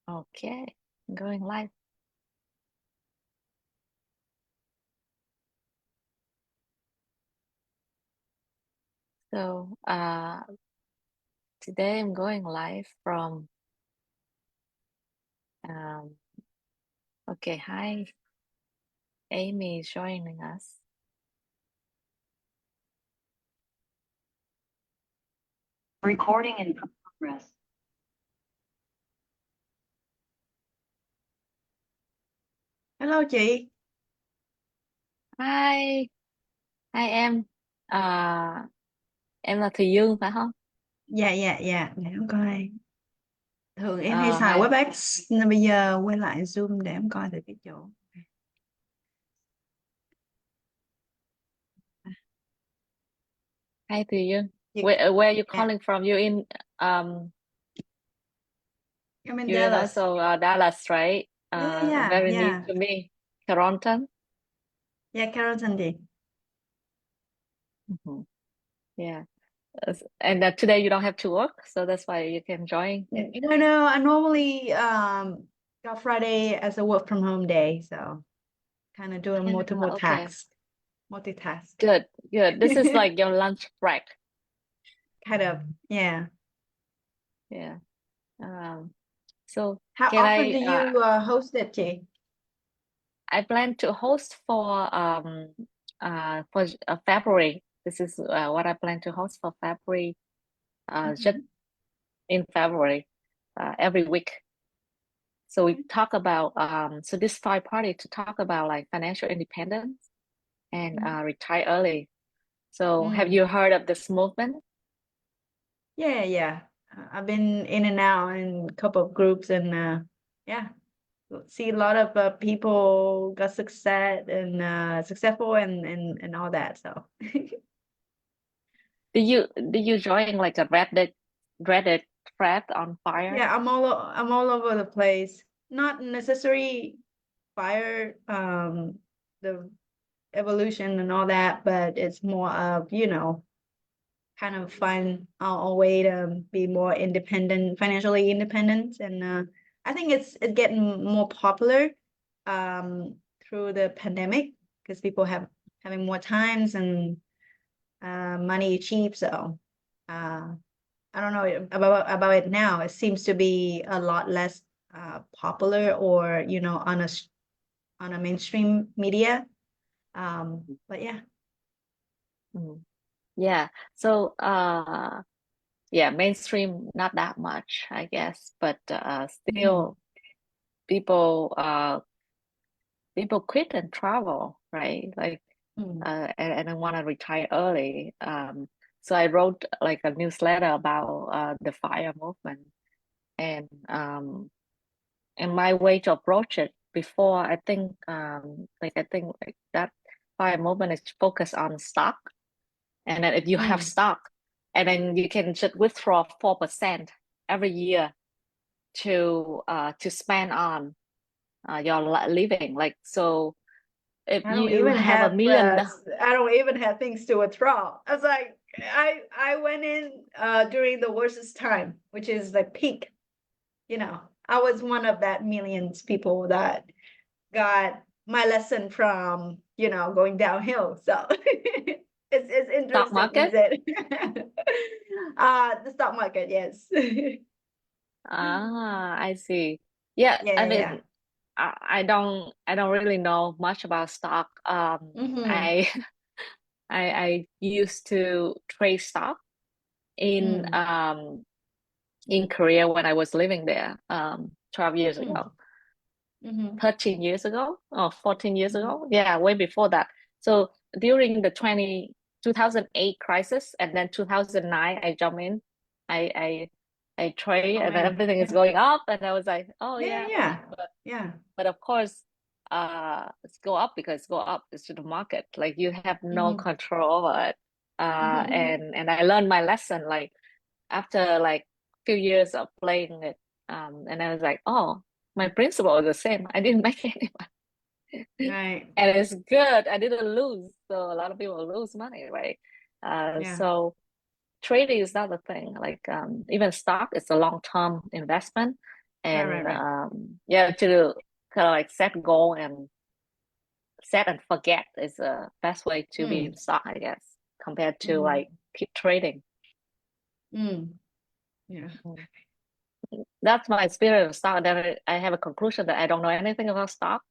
Okay, going live. So, today I'm going live from, um, okay, hi, Amy is joining us. Recording in progress. Hello chị. Hi, hi em. Em là Thùy Dương phải không? Dạ, để em coi. Thường em hay xài Hi, WebEx nên bây giờ quay lại Zoom để em coi thử cái chỗ. hi Thùy Dương. Chị, Where are you dạ, calling from? Um, em in you're in Dallas. also Dallas, right? Yeah, Very near yeah. to me, Toronto. Dạ, Carrollton chị. Mhm. Yeah. And today you don't have to work, so that's why you can join. No, I normally got Friday as a work from home day, so kind of doing multiple Okay. tasks. Multitask. Good, good. This is like your lunch break. Kind of, yeah. Yeah. Um, so How can often do you host it, chị? I plan to host for February. This is what I plan to host for February. Just Mhm. in February, every week. So we talk about so this five party to talk about like financial independence and Mhm. retire early. So have Mm. you heard of this movement? Yeah. I've been in and out in a couple of groups and yeah, see a lot of people got successful and all that. So Did you join like a Reddit thread on fire? yeah, I'm all over the place. Not necessarily fire the evolution and all that, but it's more of, kind of find a way to be more independent, financially independent. And I think it's getting more popular through the pandemic because people having more times and money cheap. So uh, I don't know about it now. It seems to be a lot less popular or on a mainstream media. But yeah. Mm. Yeah. So yeah, mainstream not that much, I guess, but Mhm. still people people quit and travel, right? Like Mm. and I want to retire early. So I wrote like a newsletter about the fire movement and my way to approach it before I think like that fire movement is focused on stock. And then if you have Mm. stock, and then you can just withdraw 4% every year to spend on your living. Like so, if I don't you even have a have million, I don't even have things to withdraw. I was like, I went in during the worstest time, which is the peak. I was one of that millions people that got my lesson from, going downhill. So it's stock interesting, is market. it? The stock market, yes. I see. Yeah, I Yeah. mean, I don't really know much about stock. Mm-hmm. I I used to trade stock in Mm. um in Korea when I was living there 12 years Mm. ago, Mm-hmm. 13 years ago, or 14 years Mm-hmm. ago. Yeah, way before that. So during the 2008 crisis and then 2009, I jumped in. I I trade Oh and then man. everything is Yeah. going up and I was like, oh Yeah, yeah. yeah. But Yeah. but of course, it's go up because it's go up. It's to the market. Like you have no Mm-hmm. control over it. Mm-hmm. And I learned my lesson like after like few years of playing it. And I was like, oh, my principle is the same. I didn't make any money. Right. And it's good. I didn't lose. So a lot of people lose money, right? Yeah. So trading is not the thing. Like even stock is a long-term investment, and right. yeah, to kind of like set goal and set and forget is the best way to be in Mm, stock, I guess, compared to mm, like keep trading. mm, yeah. Mm. That's my experience of stock. Then I have a conclusion that I don't know anything about stock.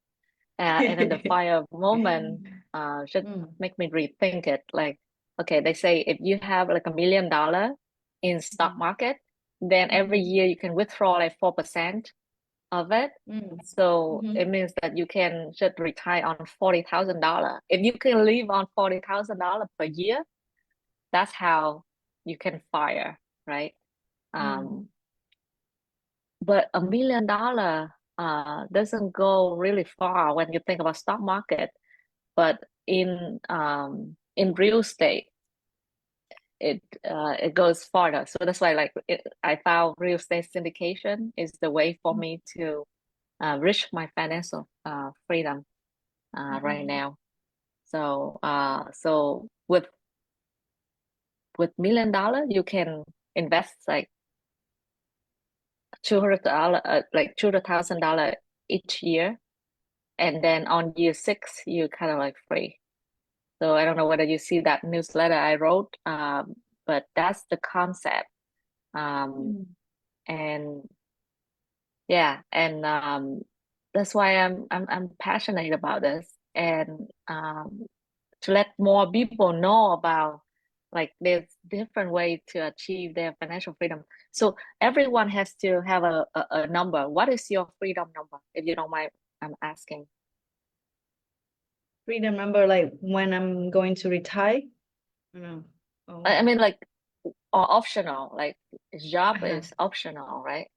And then the fire moment should Mm, make me rethink it. Like, okay, they say if you have like $1 million in stock mm, market, then every mm, year you can withdraw like 4% of it. mm, So mm, it means that you can should retire on $40,000. If you can live on $40,000 per year, that's how you can fire, right? mm, Um, but $1 million doesn't go really far when you think about stock market. But in real estate, it goes farther. So that's why I found real estate syndication is the way for mm, me to reach my financial freedom right mm, now. So with $1 million, you can invest like $200, like $200,000 each year, and then on year six, you kind of like free. So I don't know whether you see that newsletter I wrote, but that's the concept. Um, mm. and yeah, and that's why I'm passionate about this, and to let more people know about like there's different way to achieve their financial freedom. So everyone has to have a number. What is your freedom number, if you don't mind? I'm asking. Freedom number, like when I'm going to retire? No. Oh, I mean, like, or optional, like job uh-huh. is optional, right?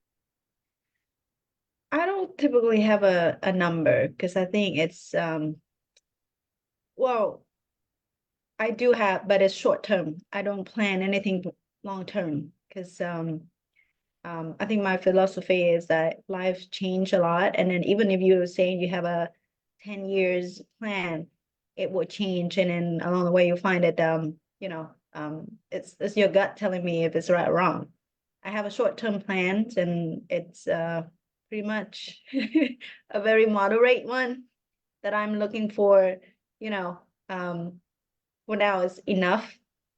I don't typically have a number because I think it's well, I do have, but it's short term. I don't plan anything long term because I think my philosophy is that life change a lot, and then even if you're saying you have a 10 years plan, it will change, and then along the way you find it it's your gut telling me if it's right or wrong. I have a short-term plan, and it's pretty much a very moderate one that I'm looking for, you know, for now is enough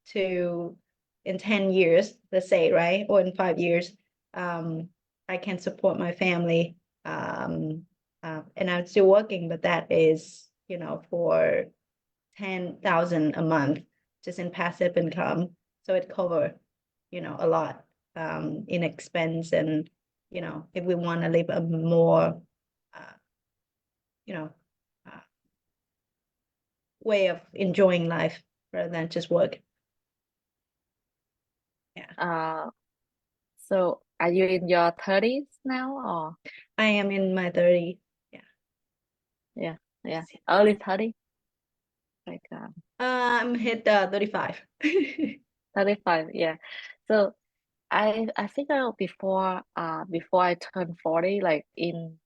to in 10 years, let's say, right? Or in 5 years, um, I can support my family. And I'm still working, but that is, for 10,000 a month just in passive income. So it cover, a lot in expense, and if we want to live a more uh, you know uh, way of enjoying life rather than just work. Yeah. Uh, so are you in your 30s now, or I am in my 30s. Yeah. yeah, yeah, early 30, like I'm hit 35. 35, yeah. So I figured out before I turned 40, like in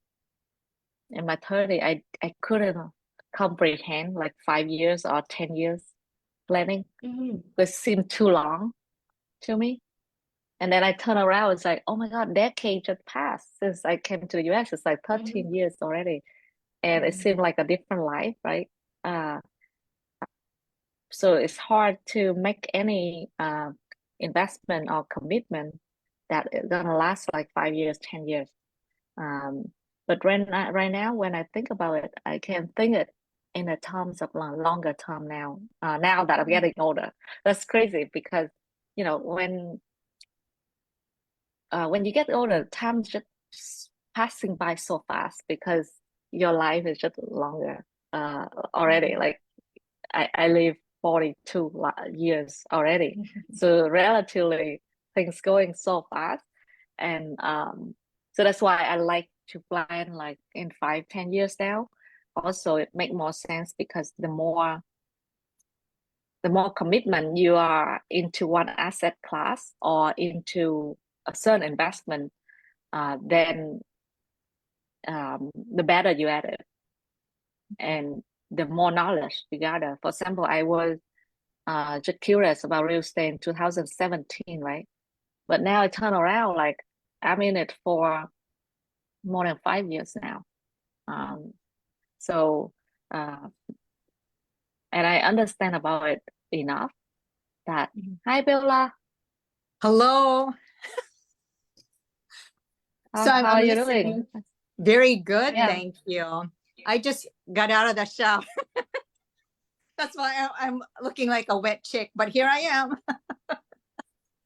my 30, I couldn't comprehend like 5 years or 10 years planning. Mhm, It seemed too long to me. And then I turn around, it's like, oh my God, decade just passed since I came to the US. It's like mhm, 13 years already. And it mhm, seemed like a different life, right? Uh, so it's hard to make any investment or commitment that is gonna last like 5 years, 10 years. Um, but right now, when I think about it, I can think it in the terms of longer term now. Now that I'm mhm, getting older, that's crazy because when you get older, time's just passing by so fast because your life is just longer already. mhm, Like I live 42 years already. So relatively things going so fast. And so that's why I like to plan like in 5, 10 years now. Also, it make more sense because the more commitment you are into one asset class or into a certain investment, then the better you at it and the more knowledge you gather. For example, I was just curious about real estate in 2017, right? But now I turn around, like I'm in it for more than 5 years now. So, uh, and I understand about it enough that, Mhm. hi, Bella, Hello. So how I'm are you doing? listening. Very good, Yeah. thank you. I just got out of the shower. That's why I'm looking like a wet chick, but here I am.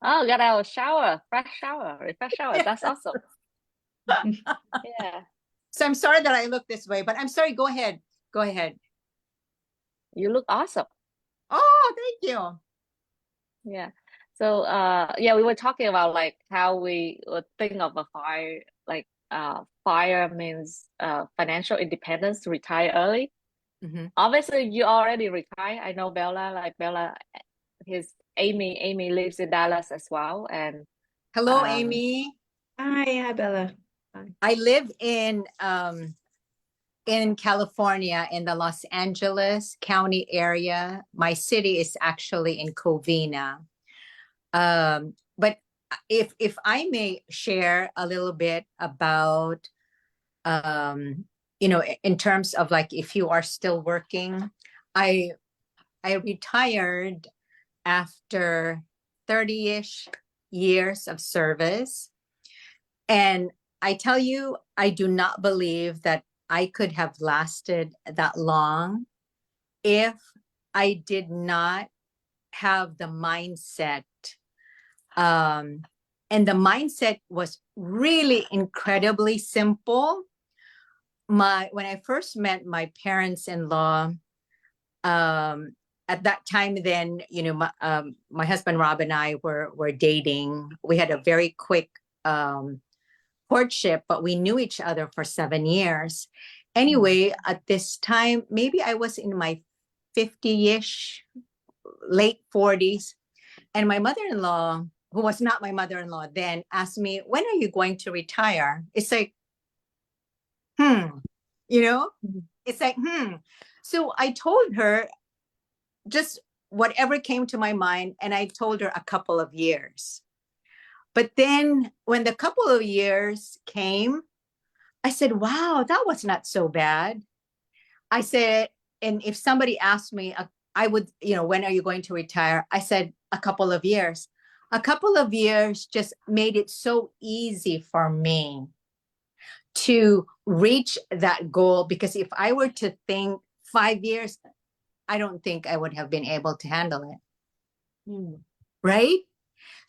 Oh, got our shower, fresh shower, refresh shower. Yeah. That's awesome. Yeah, So I'm sorry that I look this way, but I'm sorry. Go ahead. Go ahead. you look awesome. Oh, thank you. Yeah. So, yeah, we were talking about like how we would think of a fire, like fire means financial independence, to retire early. Mm-hmm. Obviously, you already retired. I know Bella, like Bella, his Amy lives in Dallas as well, and Hello, Amy. Hi, Bella. Hi. I live in California, in the Los Angeles County area. My city is actually in Covina. But if I may share a little bit about, in terms of like, if you are still working, I retired after 30-ish years of service. And I tell you, I do not believe that I could have lasted that long if I did not have the mindset. And the mindset was really incredibly simple. When I first met my parents-in-law, at that time, then, my husband Rob and I were dating. We had a very quick courtship, but we knew each other for 7 years. Anyway, at this time, maybe I was in my 50-ish, late 40s, and my mother-in-law, who was not my mother-in-law then, asked me, when are you going to retire? It's like, it's like, So I told her just whatever came to my mind, and I told her a couple of years. But then when the couple of years came, I said, wow, that was not so bad. I said, and if somebody asked me, I would, when are you going to retire? I said, a couple of years. A couple of years just made it so easy for me to reach that goal, because if I were to think 5 years, I don't think I would have been able to handle it. Right?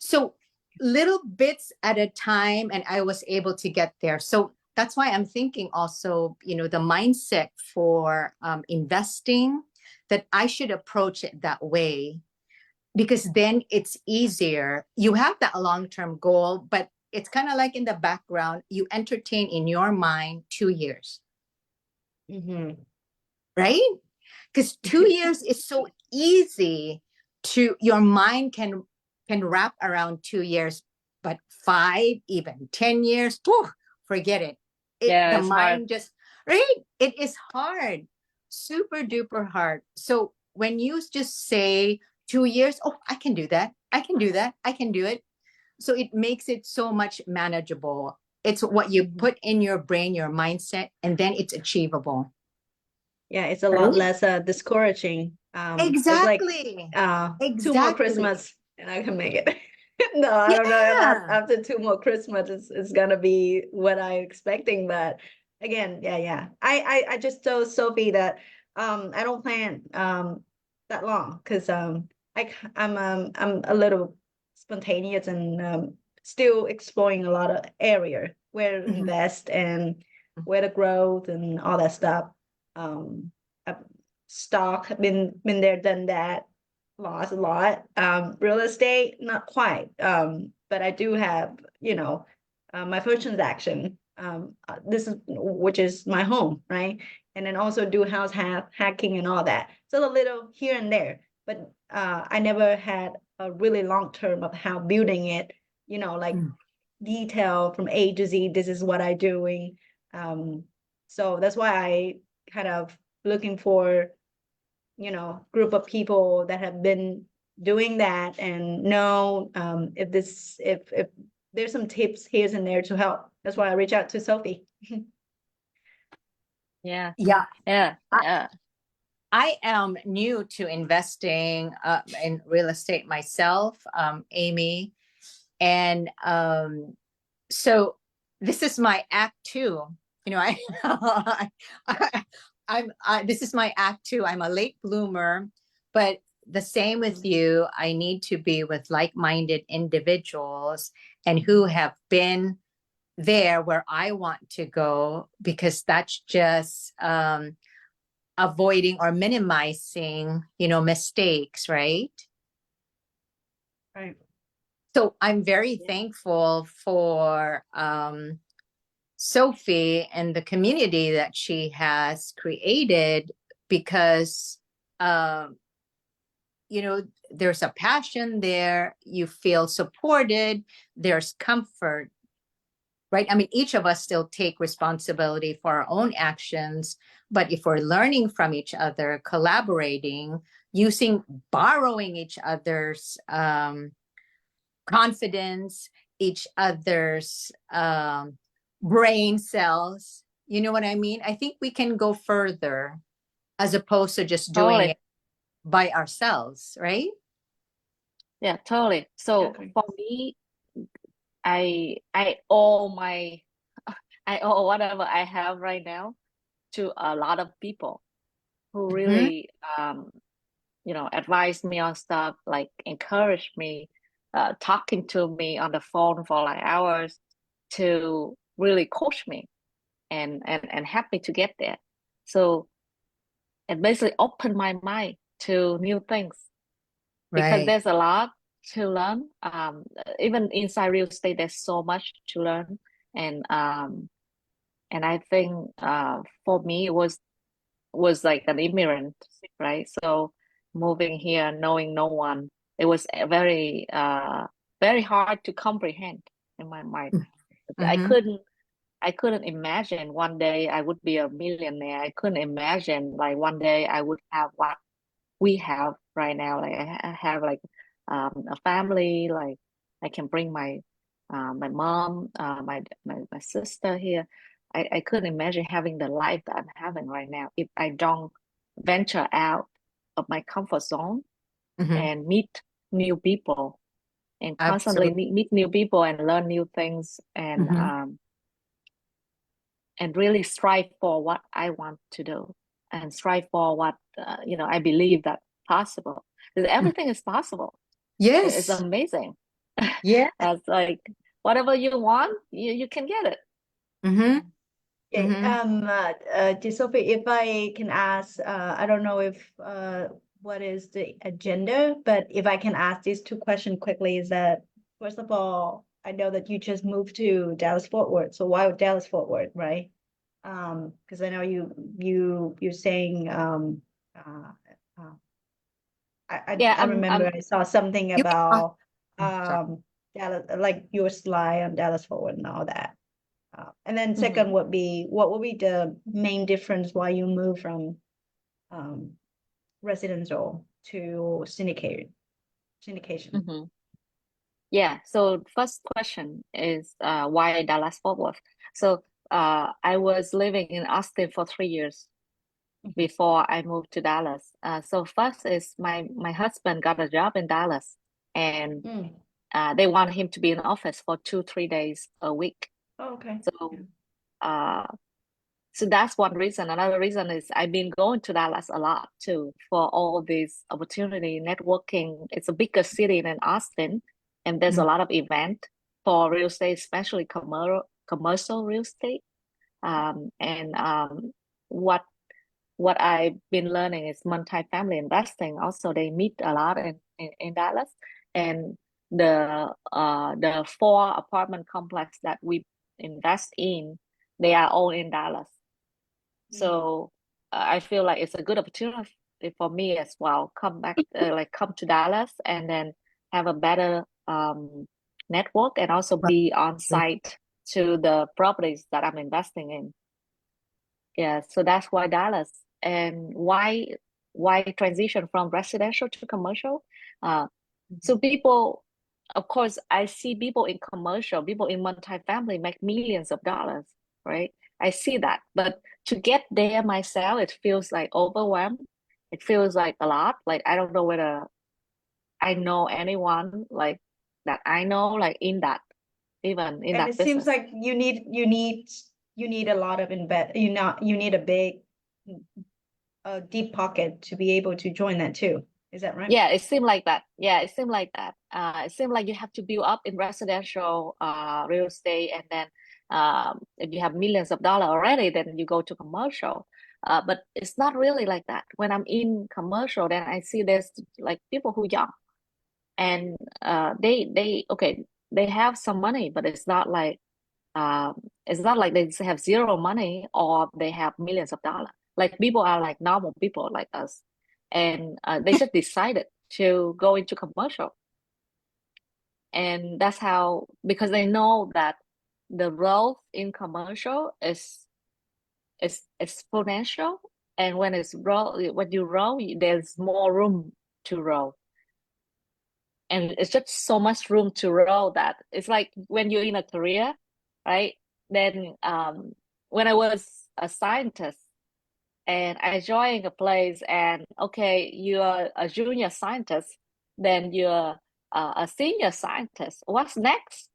So little bits at a time, and I was able to get there. So that's why I'm thinking also, the mindset for investing, that I should approach it that way, because then it's easier. You have that long-term goal, but it's kind of like in the background, you entertain in your mind 2 years. Right? Because 2 years is so easy to, your mind can wrap around 2 years, but 5, even 10 years, whew, forget it. Yeah, The it's mind hard. just, right? It is hard, super duper hard. So when you just say 2 years, oh, I can do that. I can do that. I can do it. So it makes it so much manageable. It's what you put in your brain, your mindset, and then it's achievable. Yeah, it's a lot less discouraging. It's like Exactly. 2 more Christmas and I can make it. No, I don't know if Yeah. after 2 more Christmas it's gonna be what I'm expecting. But again, yeah. I just told Sophie that I don't plan that long, because I'm a little spontaneous, and still exploring a lot of area where to invest and where to growth and all that stuff. Uh, stock, been there, done that, lost a lot. Real estate, not quite. But I do have, my first transaction. This is, which is my home, right? And then also do house hacking and all that. So a little here and there, but I never had a really long term of how building it. Like detail from A to Z. This is what I'm doing. So that's why I kind of looking for, group of people that have been doing that and know, if there's some tips here and there to help. That's why I reach out to Sophie. Yeah. Yeah. Yeah. I- Yeah. I am new to investing in real estate myself, Amy. And so this is my act two. You know, this is my act two. I'm a late bloomer, but the same with you. I need to be with like-minded individuals and who have been there where I want to go, because that's just avoiding or minimizing, mistakes, right? Right. So I'm very thankful for Sophie and the community that she has created, because there's a passion there, you feel supported, there's comfort, right? I mean, each of us still take responsibility for our own actions, but if we're learning from each other, collaborating, borrowing each other's confidence, each other's brain cells, you know what I mean? I think we can go further as opposed to just doing Totally. it by ourselves, right? Yeah, totally. So Exactly. for me, I owe my I owe whatever I have right now to a lot of people who Mhm. really advise me on stuff, like encourage me, talking to me on the phone for like hours to really coach me and help me to get there. So it basically opened my mind to new things because Right. there's a lot to learn. Even inside real estate, there's so much to learn, and I think for me it was like an immigrant, right? So moving here, knowing no one, it was very hard to comprehend in my mind. I Mhm. couldn't I couldn't imagine one day I would be a millionaire. I couldn't imagine like one day I would have what we have right now. Like I have like a family. Like I can bring my mom, my sister here. I couldn't imagine having the life that I'm having right now if I don't venture out of my comfort zone Mhm. and meet new people and constantly Absolutely. meet new people and learn new things Mhm. And really strive for what I want to do and strive for what I believe that possible. Because everything is possible. It's Yes. amazing. Yeah. It's like whatever you want, you can get it. Mhm. Okay, Mhm. dear Sophie, if I can ask, I don't know if what is the agenda, but if I can ask these two questions quickly, is that first of all, I know that you just moved to Dallas Fort Worth, so why Dallas Fort Worth, right? Because I know you're saying uh, uh Yeah, I remember I saw something You about sorry. Dallas, like your slide on Dallas Fort Worth and all that. And then second mhm. would be, what would be the main difference why you move from residential to syndication? Mhm. Yeah. So first question is why Dallas Fort Worth? So I was living in Austin for 3 years before I moved to Dallas. So first is my husband got a job in Dallas, and Mm. they want him to be in office for 2-3 days a week. Oh, okay. So uh, so that's one reason. Another reason is I've been going to Dallas a lot too for all this opportunity, networking. It's a bigger city than Austin, and there's a Mhm. lot of event for real estate, especially commercial real estate. And what what I've been learning is multi-family investing. Also, they meet a lot in Dallas, and the 4 apartment complex that we invest in, they are all in Dallas. Mm. So I feel like it's a good opportunity for me as well. Come to Dallas and then have a better network and also be on site to the properties that I'm investing in. Yeah, so that's why Dallas. And why transition from residential to commercial? Uh, so people of course, I see people in commercial, people in multifamily make millions of dollars, right? I see that. But to get there myself, it feels like overwhelmed. It feels like a lot. Like I don't know whether I know anyone like that I know like in that, even in And that it seems business. like you need a lot of you need a big a deep pocket to be able to join that too. Is that right? Yeah, it seemed like that. Yeah, it seemed like that. It seemed like you have to build up in residential real estate, and then if you have millions of dollars already, then you go to commercial. But it's not really like that. When I'm in commercial, then I see there's like people who young, and they okay, they have some money, but it's not like they have zero money or they have millions of dollars. Like people are like normal people like us, and they just decided to go into commercial, and that's how, because they know that the growth in commercial is exponential, and when when you grow, there's more room to grow, and it's just so much room to grow that it's like when you're in a career, right? Then when I was a scientist and I joined a place, and okay, you're a junior scientist, then you're a senior scientist. What's next?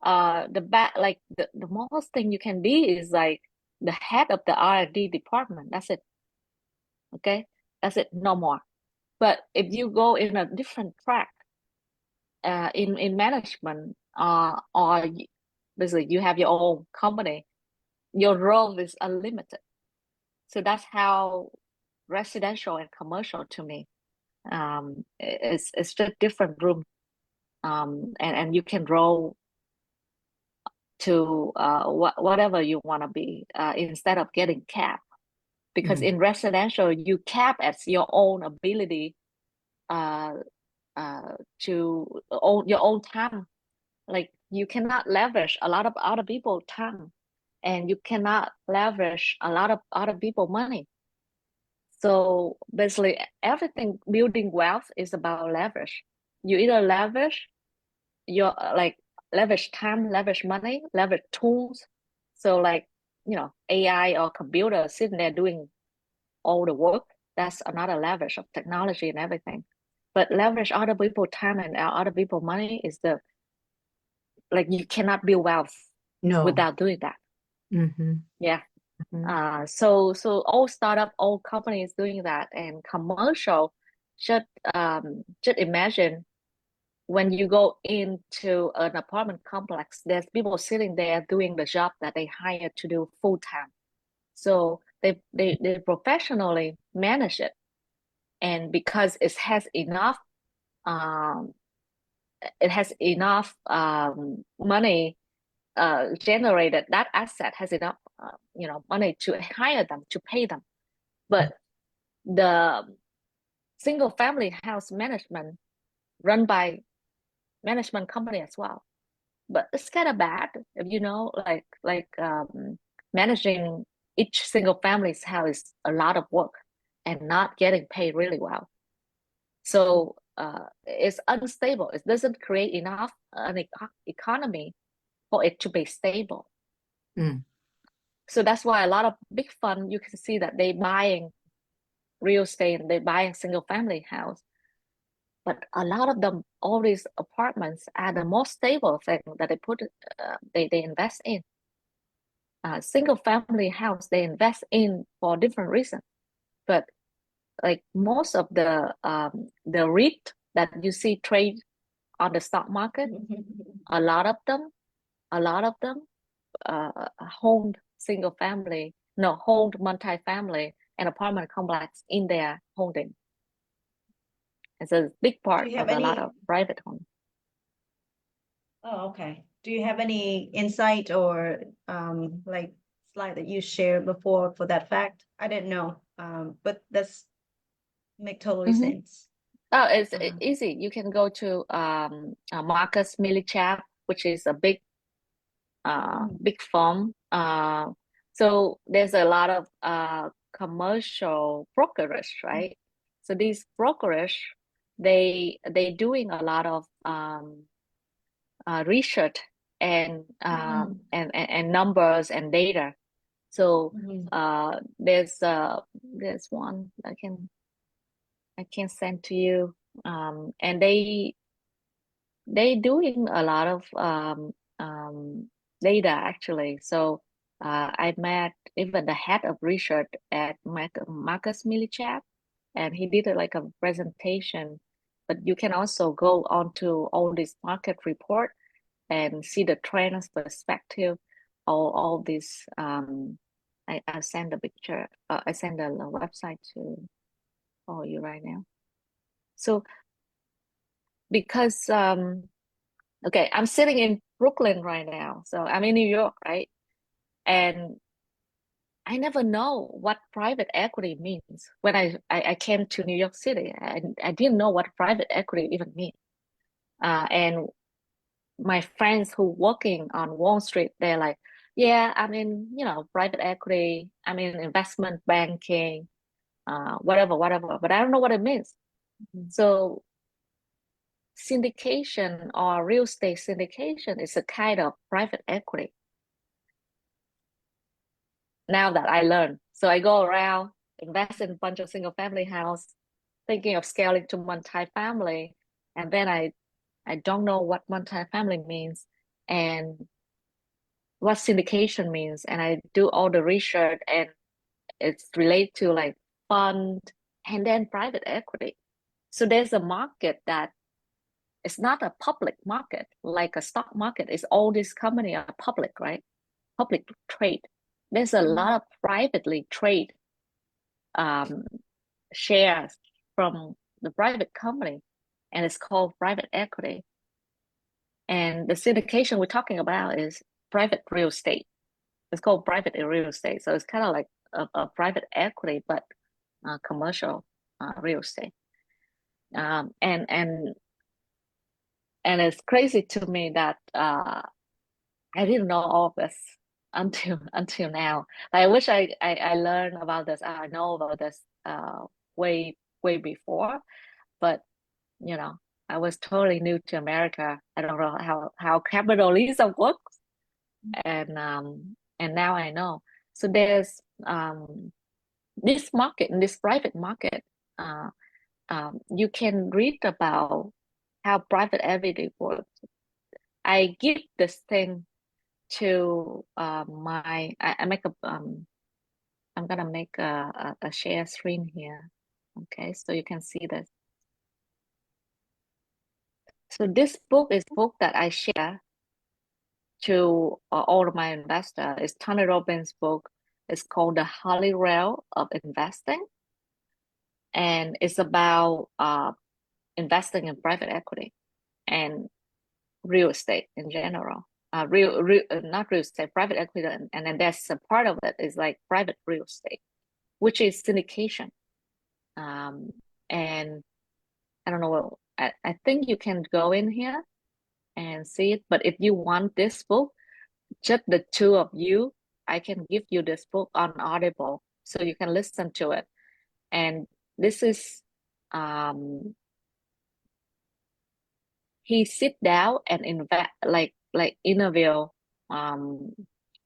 Like the most thing you can be is like the head of the R&D department. That's it. Okay, that's it. No more. But if you go in a different track, in management, or basically you have your own company, your role is unlimited. So that's how residential and commercial to me. It's just different room, and you can roll to whatever you want to be, instead of getting capped. Because in residential, you cap as your own ability, uh, to own your own time. Like you cannot leverage a lot of other people's time, and you cannot leverage a lot of other people money. So basically everything building wealth is about leverage. You either leverage your like leverage time, leverage money, leverage tools. So like, AI or computer sitting there doing all the work, that's another leverage of technology and everything. But leverage other people time and other people money is the, like, you cannot build wealth No. without doing that. Mm-hmm. Yeah. Mm-hmm. So all startup, all companies doing that, and commercial, just imagine when you go into an apartment complex, there's people sitting there doing the job that they hired to do full time. So they professionally manage it, and because um, it has enough money generated, that asset has enough money to hire them, to pay them. But the single family house management run by management company as well, but it's kind of bad if managing each single family's house is a lot of work and not getting paid really well. So it's unstable. It doesn't create enough an economy for it to be stable. Mm. So that's why a lot of big fund, you can see that they buying real estate and they buying single family house. But a lot of them, all these apartments are the most stable thing that they invest in. Single family house they invest in for different reasons. But like most of the REIT that you see trade on the stock market, a lot of them, hold single family, no, hold multi-family and apartment complex in their holding. It's a big Do part you have of a lot any? of private home. Oh, okay. Do you have any insight or like slide that you shared before for that fact? I didn't know. But that's make totally Mm-hmm. sense. Oh, it's Uh-huh. easy. You can go to Marcus Millichap, which is a big firm. So there's a lot of commercial brokerage, right? So these brokerage, they doing a lot of research and Mm. and numbers and data. So Mhm. there's one I can send to you. And they doing a lot of data actually. So I met even the head of research at Marcus Millichap, and he did like a presentation. But you can also go onto all this market report and see the trends perspective, all these. I send a picture. I send a website to all you right now. So because okay, I'm sitting in Brooklyn right now, so I'm in New York, right? And I never know what private equity means. When I came to New York City, I didn't know what private equity even means. And my friends who working on Wall Street, they're like, yeah, I'm in, private equity, I'm in investment banking, whatever, but I don't know what it means. So syndication or real estate syndication is a kind of private equity. Now that I learned. So I go around, invest in a bunch of single family house, thinking of scaling to multi-family. And then I don't know what multi-family means and what syndication means. And I do all the research and it's related to like fund and then private equity. So there's a market that it's not a public market, like a stock market. It's all these companies are public, right? Public trade. There's a lot of privately trade um, shares from the private company, and it's called private equity. And the syndication we're talking about is private real estate. It's called private real estate. So it's kind of like a private equity, but commercial real estate. And it's crazy to me that I didn't know all of this until now. I wish I learned about this. I know about this way before, but I was totally new to America. I don't know how capitalism works, and now I know. So there's this market, in this private market, uh, you can read about how private equity works. I give this thing to I make a I'm gonna make a share screen here. Okay, so you can see this. So this book is book that I share to all of my investors. It's Tony Robbins' book. It's called The Holy Grail of Investing, and it's about investing in private equity and real estate in general. Not real estate, private equity, and then there's a part of it is like private real estate, which is syndication. And I don't know. I think you can go in here and see it. But if you want this book, just the two of you, I can give you this book on Audible so you can listen to it. And this is he sit down and invest like interview um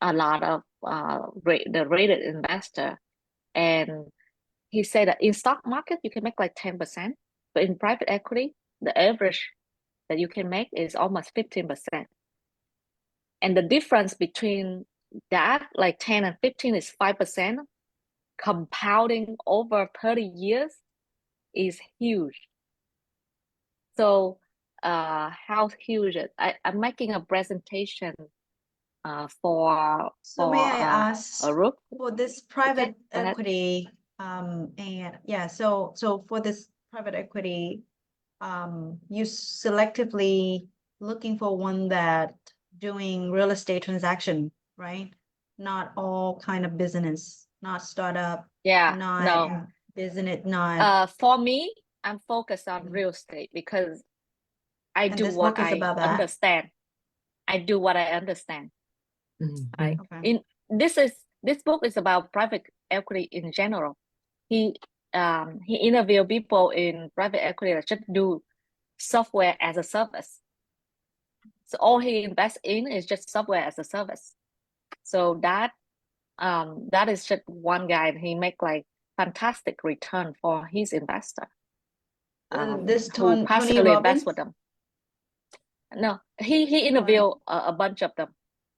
a lot of the rated investor, and he said that in stock market you can make like 10%, but in private equity the average that you can make is almost 15%. And the difference between that, like 10 and 15, is 5%. Compounding over 30 years is huge. So how huge it? I'm making a presentation for So may I a ask group. for this Okay, private go ahead. equity, and yeah, so for this private equity, you selectively looking for one that doing real estate transaction, right? Not all kind of business, not startup, Yeah, not no. business, not. For me, I'm focused on Mhm. real estate because I And do this what book is I about that. understand. I do what I understand. Right? Okay. This book is about private equity in general. He interviewed people in private equity that just do software as a service. So all he invests in is just software as a service. So that is just one guy, and he make like fantastic return for his investor, This who Tony partially Robbins? invest with them. No, he Or- interviewed a bunch of them.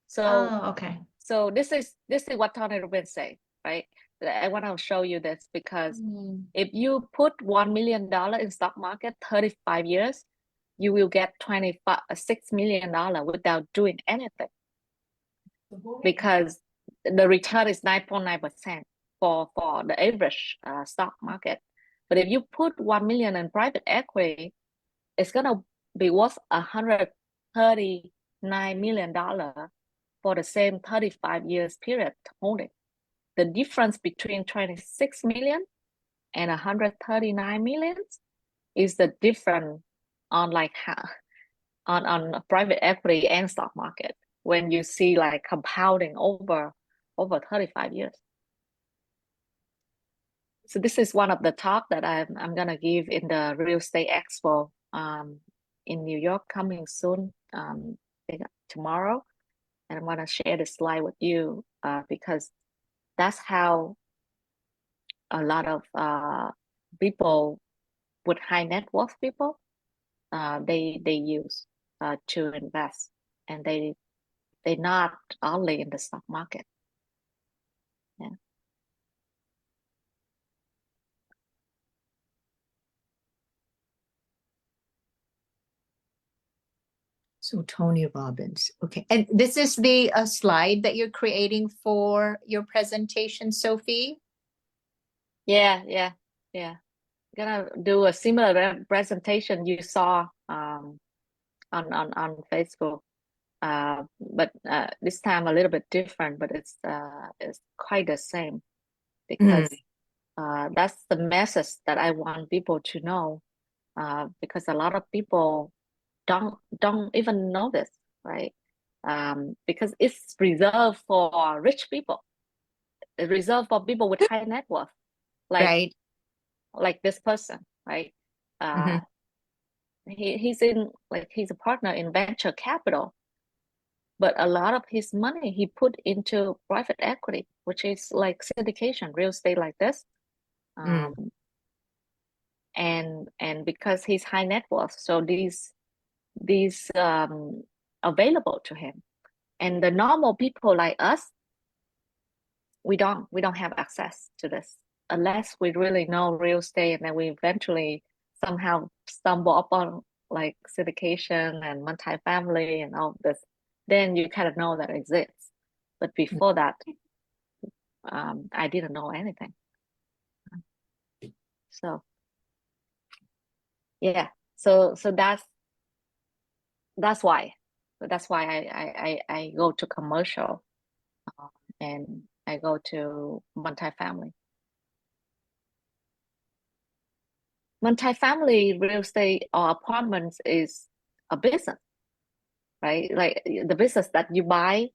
So Oh, okay. so this is what Tony Robbins say, right? I want to show you this because Mm. if you put $1 million in stock market 35 years, you will get $26 million without doing anything, because the return is 9.9% for the average stock market. But if you put 1 million in private equity, it's gonna be worth $139 million for the same 35 years period holding. The difference between 26 million and 139 million is the difference on like on private equity and stock market when you see like compounding over 35 years. So this is one of the talk that I'm gonna give in the Real Estate Expo in New York coming soon, tomorrow, and I'm gonna share the slide with you because that's how a lot of people with high net worth people they use to invest, and they're not only in the stock market. Yeah. So Tony Robbins. Okay. And this is the slide that you're creating for your presentation, Sophie? Yeah. Gonna do a similar presentation you saw on Facebook, but this time a little bit different, but it's quite the same, because that's the message that I want people to know, because a lot of people don't even know this, right? Because it's reserved for rich people. It's reserved for people with high net worth, Right. like this person, right? Mhm. He's a partner in venture capital, but a lot of his money he put into private equity, which is like syndication, real estate like this. And because he's high net worth, so these available to him. And the normal people like us, we don't have access to this unless we really know real estate, and then we eventually somehow stumble upon like syndication and multifamily and all this. Then you kind of know that it exists. But before that, I didn't know anything. So yeah, so that's why. That's why I go to commercial, and I go to multifamily. Multifamily real estate or apartments is a business, right? Like the business that you buy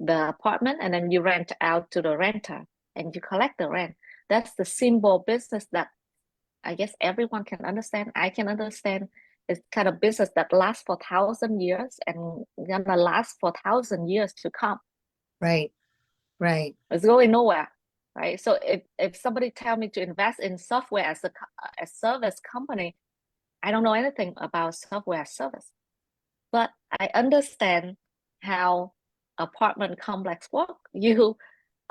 the apartment and then you rent out to the renter and you collect the rent. That's the simple business that I guess everyone can understand. I can understand. It's kind of business that lasts for 1,000 years and gonna last for 1,000 years to come. Right. It's going nowhere, right? So if somebody tell me to invest in software as a service company, I don't know anything about software as service, but I understand how apartment complex work. You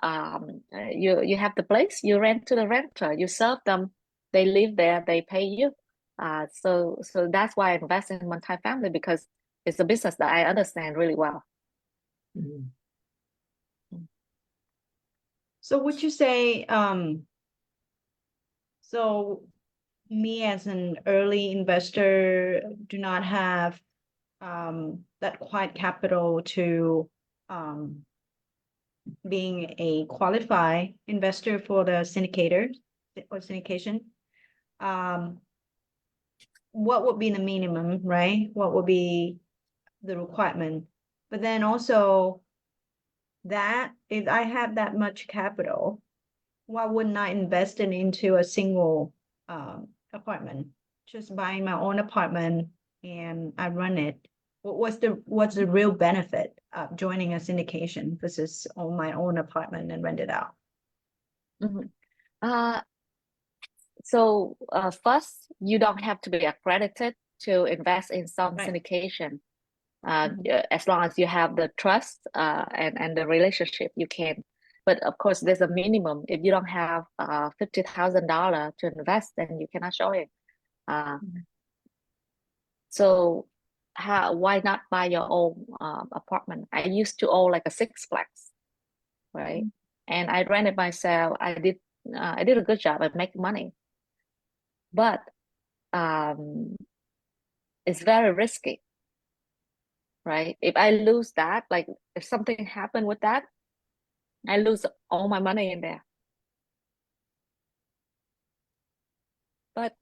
have the place, you rent to the renter, you serve them, they live there, they pay you. So that's why I invest in multifamily, because it's a business that I understand really well. Mhm. So would you say, so me as an early investor do not have that quiet capital to being a qualified investor for the syndicator or syndication? What would be the minimum, right? What would be the requirement? But then also that if I have that much capital, why wouldn't I invest it into a single apartment? Just buying my own apartment and I run it what's the real benefit of joining a syndication versus own my own apartment and rent it out? Mhm. Uh, so first, you don't have to be accredited to invest in some Right. syndication. Mhm. As long as you have the trust and the relationship, you can. But of course, there's a minimum. If you don't have $50,000 to invest, then you cannot join. Uh, Mhm. so why not buy your own apartment? I used to own like a sixplex, right? And I ran it myself. I did a good job. I make money, but um, it's very risky, right? If I lose that, like if something happened with that, I lose all my money in there. But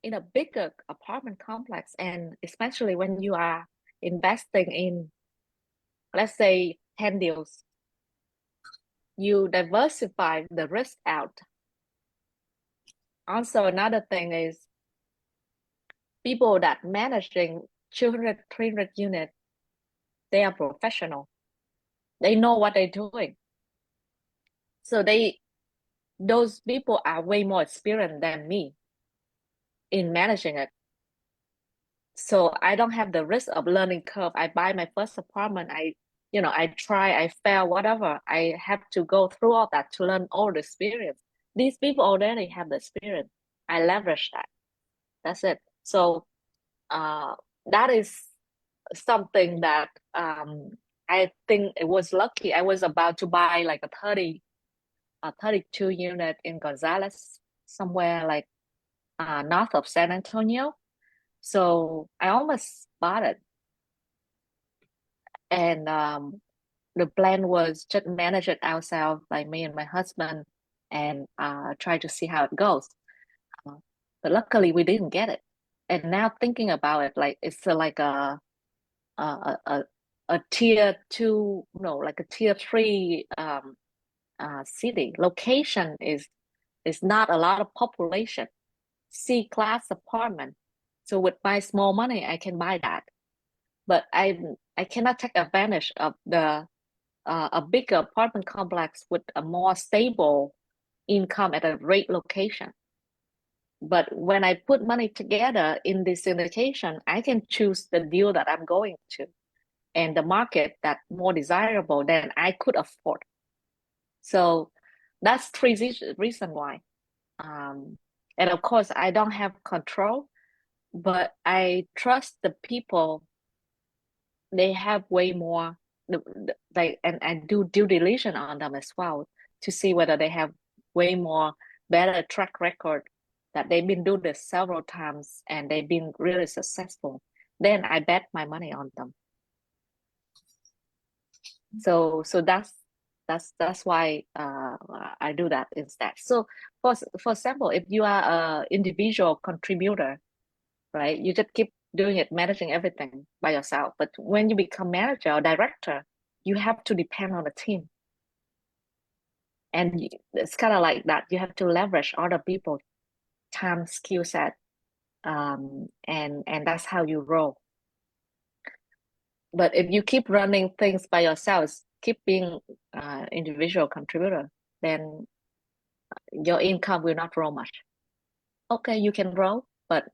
in a bigger apartment complex, and especially when you are investing in, let's say, 10 deals, you diversify the risk out. Also, another thing is people that managing 200, 300 units, they are professional. They know what they're doing. So those people are way more experienced than me in managing it. So I don't have the risk of learning curve. I buy my first apartment. I try, I fail, whatever. I have to go through all that to learn all the experience. These people already have the experience. I leverage that. That's it. So uh, that is something that I think it was lucky. I was about to buy like a 32 unit in Gonzales, somewhere like north of San Antonio. So I almost bought it. And the plan was just manage it ourselves, like me and my husband, and try to see how it goes. Uh, but luckily, we didn't get it. And now thinking about it, like it's like a a, a tier two, no, like a tier three city. Location is not a lot of population. C class apartment. So with my small money, I can buy that. But I cannot take advantage of the a bigger apartment complex with a more stable income at a great location. But when I put money together in this syndication, I can choose the deal that I'm going to and the market that more desirable than I could afford. So that's three reason why. And of course, I don't have control, but I trust the people. They have way more like, and do due diligence on them as well to see whether they have way more better track record, that they've been doing this several times and they've been really successful. Then I bet my money on them. So that's why I do that instead. So for example, if you are a individual contributor, right, you just keep doing it, managing everything by yourself. But when you become manager or director, you have to depend on a team. And it's kind of like that. You have to leverage other people, time, skill set, and that's how you roll. But if you keep running things by yourselves, keep being individual contributor, then your income will not grow much. Okay, you can grow, but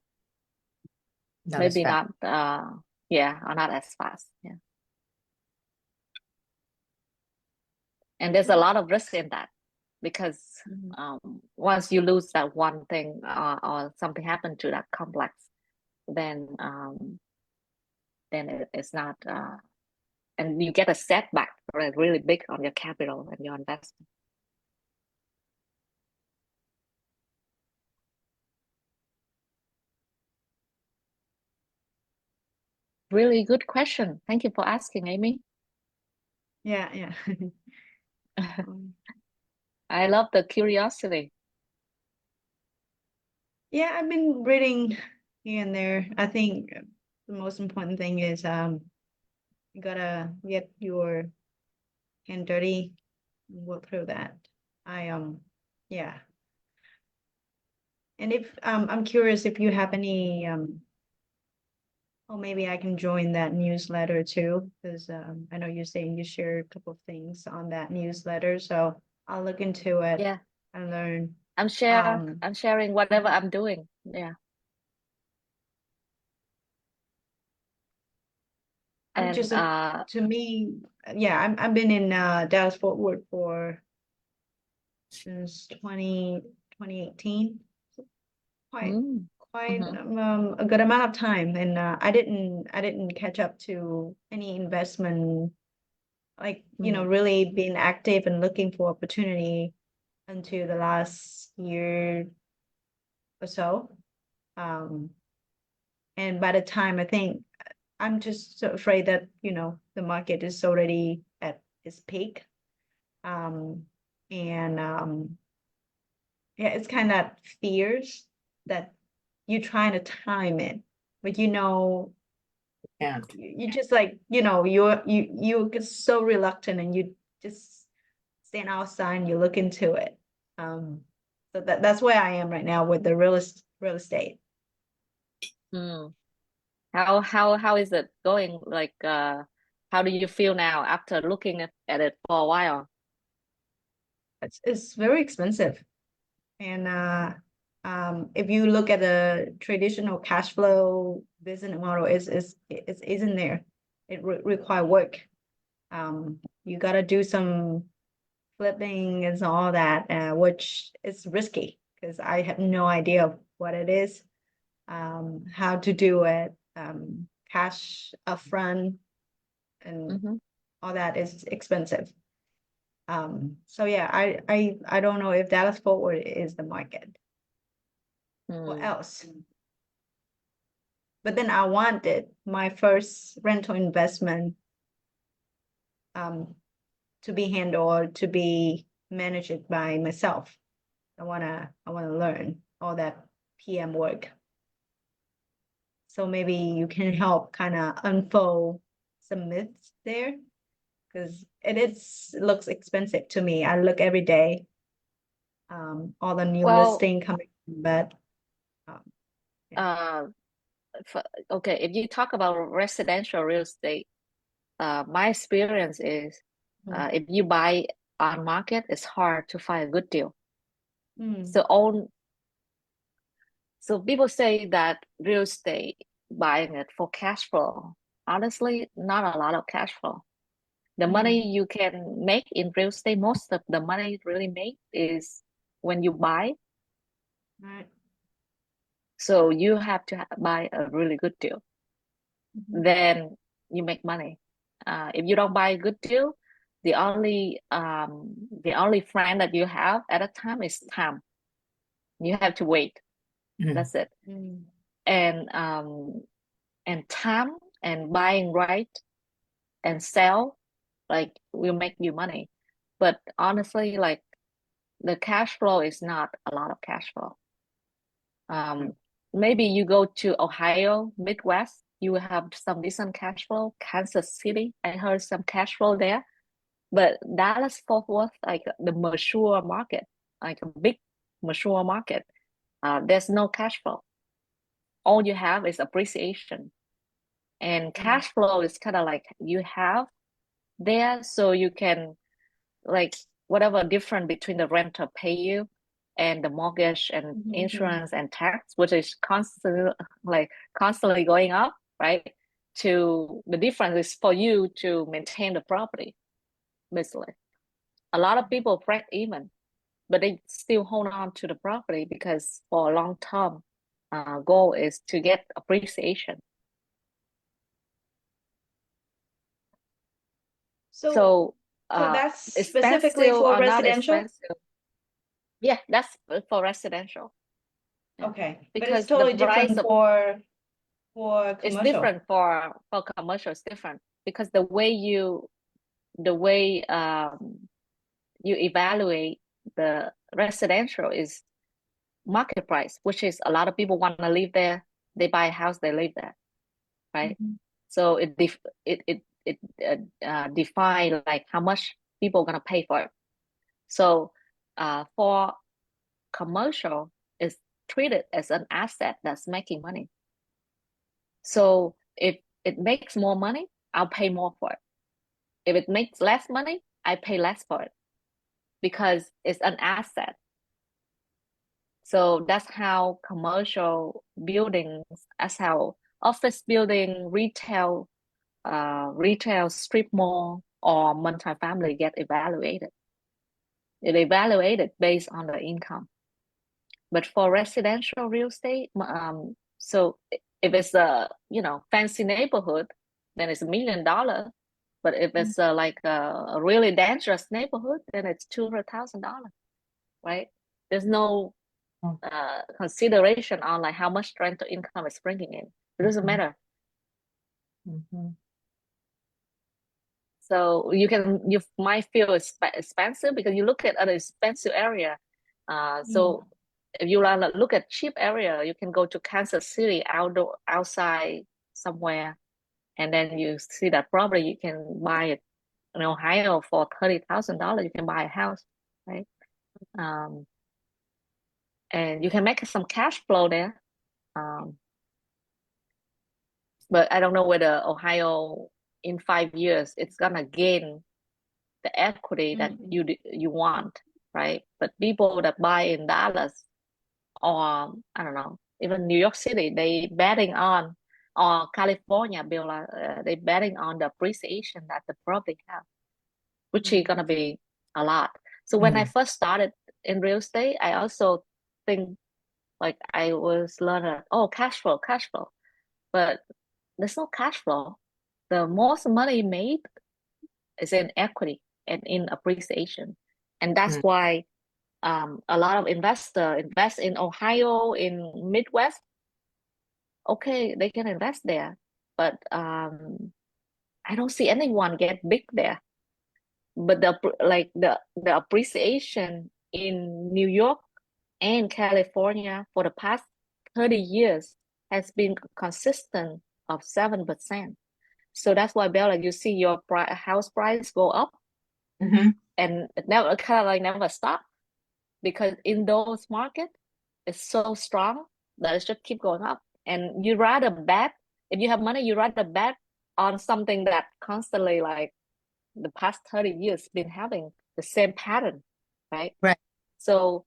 Not as maybe fast. not yeah, or not as fast. Yeah. And there's a lot of risk in that because once you lose that one thing or something happened to that complex, then it's not and you get a setback really big on your capital and your investment. Really good question. Thank you for asking, Amy. Yeah. I love the curiosity. Yeah, I've been reading here and there. I think the most important thing is you gotta get your hand dirty and work through that. I yeah. And if I'm curious if you have any Oh, maybe I can join that newsletter too, because I know you're saying you share a couple of things on that newsletter, so I'll look into it Yeah, and learn. I'm sharing whatever I'm doing. Yeah. I'm And just to me, yeah, I've been in Dallas Fort Worth for since 2018, quite mm, quite mhm, a good amount of time, and I didn't catch up to any investment, like mm, really being active and looking for opportunity until the last year or so. Um, and by the time I think I'm just so afraid that the market is already at its peak. Um, and yeah, it's kind of fears that you're trying to time it, but And you just like you get so reluctant and you just stand outside and you look into it. Um, so that's where I am right now with the real estate. mm. How is it going? Like, how do you feel now after looking at it for a while? It's very expensive. And if you look at the traditional cash flow business model, it isn't there. It require work. You got to do some flipping and all that, which is risky because I have no idea what it is, how to do it, cash upfront, and Mm-hmm. all that is expensive. So yeah, I don't know if Dallas Fort Worth is the market. What Mm. else? But then I wanted my first rental investment um, to be handled, to be managed by myself. I wanna learn all that PM work. So maybe you can help kind of unfold some myths there because it looks expensive to me. I look every day, all the new Well, listing coming, but um, yeah. uh, okay, if you talk about residential real estate, my experience is, Mm. if you buy on market, it's hard to find a good deal. Mm. So all, so people say that real estate buying it for cash flow. Honestly, not a lot of cash flow. The Mm. money you can make in real estate, most of the money you really make is when you buy. Right. So you have to buy a really good deal. Mhm. Then you make money. If you don't buy a good deal, the only friend that you have at a time is time. You have to wait. mm, That's it. Mm. And time and buying right and sell like will make you money. But honestly, like the cash flow is not a lot of cash flow. Um, maybe you go to Ohio, Midwest, you will have some decent cash flow. Kansas City, I heard some cash flow there. But Dallas Fort Worth, like the mature market, like a big mature market, there's no cash flow. All you have is appreciation. And Mm. cash flow is kind of like you have there, so you can like whatever difference between the renter pay you and the mortgage and Mhm, mhm. insurance and tax, which is constantly going up, right? To the difference is for you to maintain the property, basically. A lot of people break even, but they still hold on to the property because for a long term goal is to get appreciation. So So so that's specifically expensive for or not residential? expensive? Yeah, that's for residential. Yeah. Okay, but it's Because the totally price different of for it's commercial. different for commercial. It's different because the way you evaluate the residential is market price, which is a lot of people want to live there. They buy a house, they live there, right? Mhm. So it define like how much people are gonna pay for it. So for commercial, is treated as an asset that's making money. So if it makes more money, I'll pay more for it. If it makes less money, I pay less for it because it's an asset. So that's how commercial buildings, that's how office building, retail strip mall or multifamily get evaluated. It evaluated based on the income. But for residential real estate, so if it's a fancy neighborhood, then it's $1 million. But if it's like a really dangerous neighborhood, then it's $200,000, right? There's no consideration on like how much rental income is bringing in. It doesn't matter. So you might feel expensive because you look at an expensive area. So if you want to look at cheap area, you can go to Kansas City outside somewhere, and then you see that property. You can buy it in Ohio for $30,000. You can buy a house, right? And you can make some cash flow there. But I don't know whether Ohio in 5 years it's gonna gain the equity that you want, right? But people that buy in Dallas or I don't know, even New York City, they betting on, or California, Beulah, they betting on the appreciation that the property have, which is gonna be a lot. So when I first started in real estate, I also think like I was learning, cash flow, but there's no cash flow. The most money made is in equity and in appreciation. And that's why a lot of investors invest in Ohio, in Midwest. Okay, they can invest there, but I don't see anyone get big there. But the appreciation in New York and California for the past 30 years has been consistent of 7%. So that's why, Bella, you see your house price go up, and it never never stop, because in those markets it's so strong that it should keep going up. And you rather bet, if you have money, you rather bet on something that constantly, like the past 30 years, been having the same pattern, right? Right. So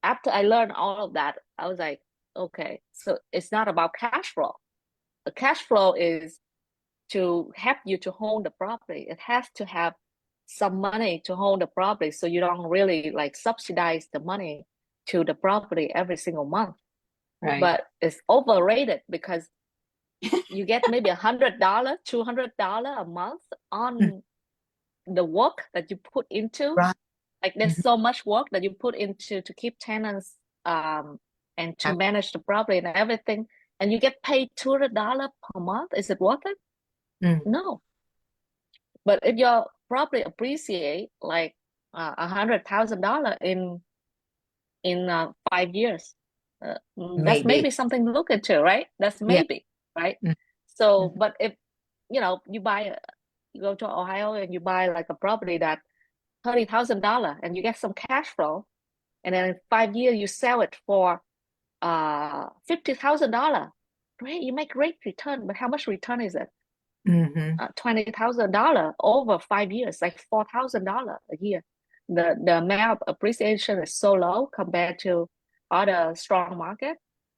after I learned all of that, I was like, okay, so it's not about cash flow. The cash flow is to help you to hold the property. It has to have some money to hold the property, so you don't really like subsidize the money to the property every single month. Right. But it's overrated because you get maybe $100, $200 a month on the work that you put into. Right. Like there's so much work that you put into to keep tenants and to manage the property and everything, and you get paid $200 per month. Is it worth it? No. But if your property appreciate like $100,000 in 5 years, that's maybe something to look into, right? That's maybe, right? So, but if you go to Ohio and you buy like a property that $30,000 and you get some cash flow, and then in 5 years you sell it for $50,000, great, you make great return. But how much return is it? $20,000 over 5 years, like $4,000 a year. The amount of appreciation is so low compared to other strong market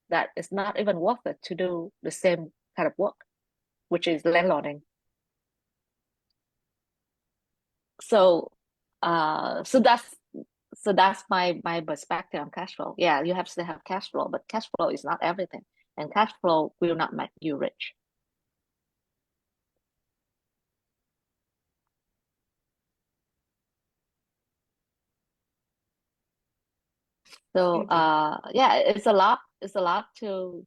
that it's not even worth it to do the same kind of work, which is landlording. So that's my perspective on cash flow. Yeah, you have to have cash flow, but cash flow is not everything, and cash flow will not make you rich. So yeah, it's a lot to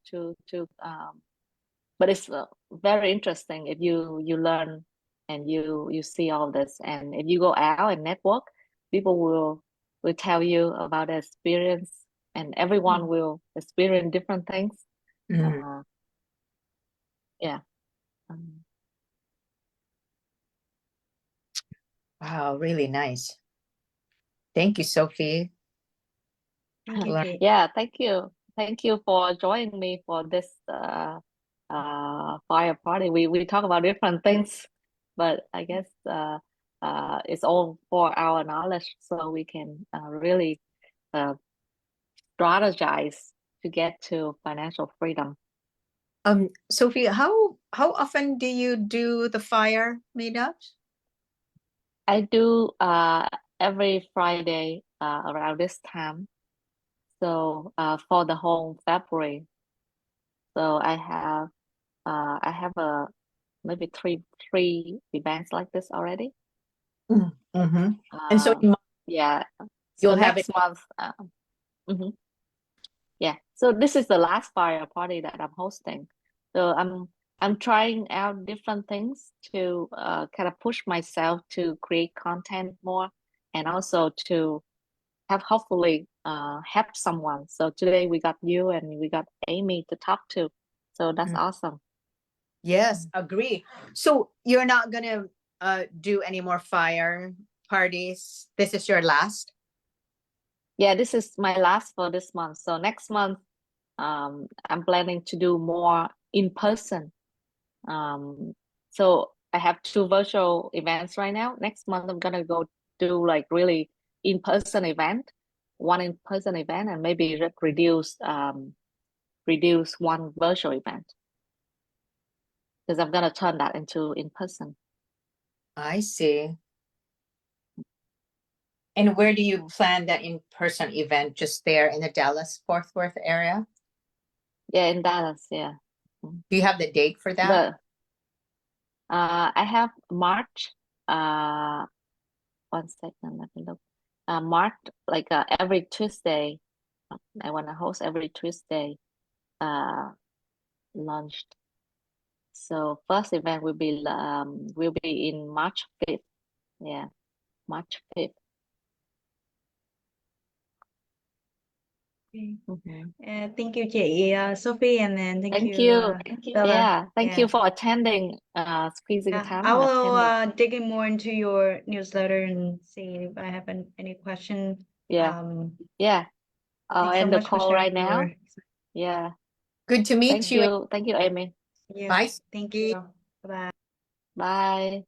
but it's very interesting if you learn and you see all this, and if you go out and network, people will tell you about their experience, and everyone will experience different things. Yeah. Wow, really nice. Thank you, Sophie. Thank you, Kate. Yeah, thank you for joining me for this fire party. We talk about different things, but I guess it's all for our knowledge, so we can really uh, strategize to get to financial freedom. Sophie, how often do you do the fire meetups? I do every Friday around this time. So for the whole February. So I have a maybe three events like this already. Mm-hmm. And so yeah. you'll So have it. next month. Mhm. Yeah. So this is the last fire party that I'm hosting. So I'm trying out different things to kind of push myself to create content more, and also to have hopefully help someone. So today we got you and we got Amy to talk to. So that's awesome. Yes, agree. So you're not gonna do any more fire parties. This is your last? Yeah, this is my last for this month. So next month, I'm planning to do more in person. So I have 2 virtual events right now. Next month, I'm gonna go do like really in-person event, one in-person event, and maybe reduce one virtual event, because I'm gonna turn that into in-person. I see. And where do you plan that in-person event? Just there in the Dallas-Fort Worth area? Yeah, in Dallas. Yeah. Do you have the date for that? The I have March. One second, let me look. March, like every Tuesday. I want to host every Tuesday. Launched. So first event will be in March 5th. Yeah, March 5th. Thank you chị Sophie, and then thank Thank you you. Bella. Yeah, thank Yeah. you for attending, squeezing Yeah, time I and will attending. dig in more into your newsletter and see if I have any question. Yeah, yeah. I'll Thanks so end the much for call right sharing now. your. Yeah. Good to meet Thank you. you. Thank you, Amy. Yeah, Bye. thank you. Bye bye. Bye.